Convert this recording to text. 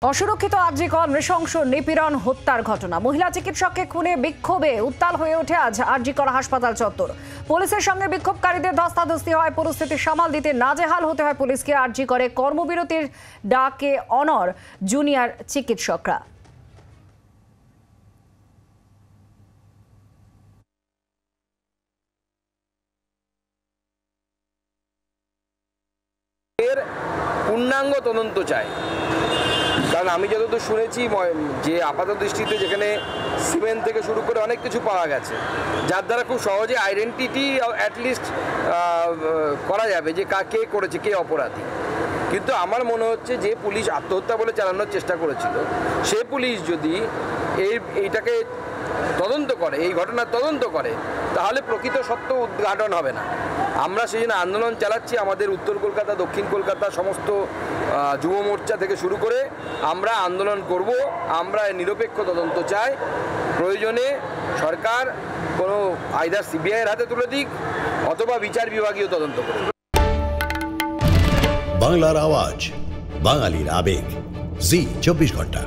অসুরক্ষিত আরজিকর নৃশংস নিপীড়ন হত্যার ঘটনা। মহিলা চিকিৎসককে খুনে বিক্ষোভে উত্তাল হয়ে ওঠে আজ আরজিকর হাসপাতাল চত্বর। পুলিশের সঙ্গে বিক্ষোভকারীদের ধস্তাধস্তি হয়। পরিস্থিতি সামাল দিতে নাজেহাল হতে হয় পুলিশকে। আরজিকরে কর্মবিরতির ডাকে অনড় জুনিয়র চিকিৎসকরা। এর পূর্ণাঙ্গ তদন্ত চাই, কারণ আমি যতদূর শুনেছি যে আপাত দৃষ্টিতে যেখানে সিমেন্ট থেকে শুরু করে অনেক কিছু পাওয়া গেছে, যার দ্বারা খুব সহজে আইডেন্টিটি অ্যাটলিস্ট করা যাবে যে কে করেছে, কে অপরাধী। কিন্তু আমার মনে হচ্ছে যে পুলিশ আত্মহত্যা বলে চালানোর চেষ্টা করেছিল, সে পুলিশ যদি এইটাকে তদন্ত করে, এই ঘটনার তদন্ত করে, তাহলে প্রকৃত সত্য উদ্ঘাটন হবে না। আমরা সেই জন্য আন্দোলন চালাচ্ছি। আমাদের উত্তর কলকাতা, দক্ষিণ কলকাতা সমস্ত যুব মোর্চা থেকে শুরু করে আমরা আন্দোলন করব। আমরা নিরপেক্ষ তদন্ত চাই। প্রয়োজনে সরকার কোনো আইদার সিবিআইয়ের হাতে তুলে দিক অথবা বিচার বিভাগীয় তদন্ত করুক। বাংলার আওয়াজ, বাঙালির আবেগ, জি 24 ঘন্টা।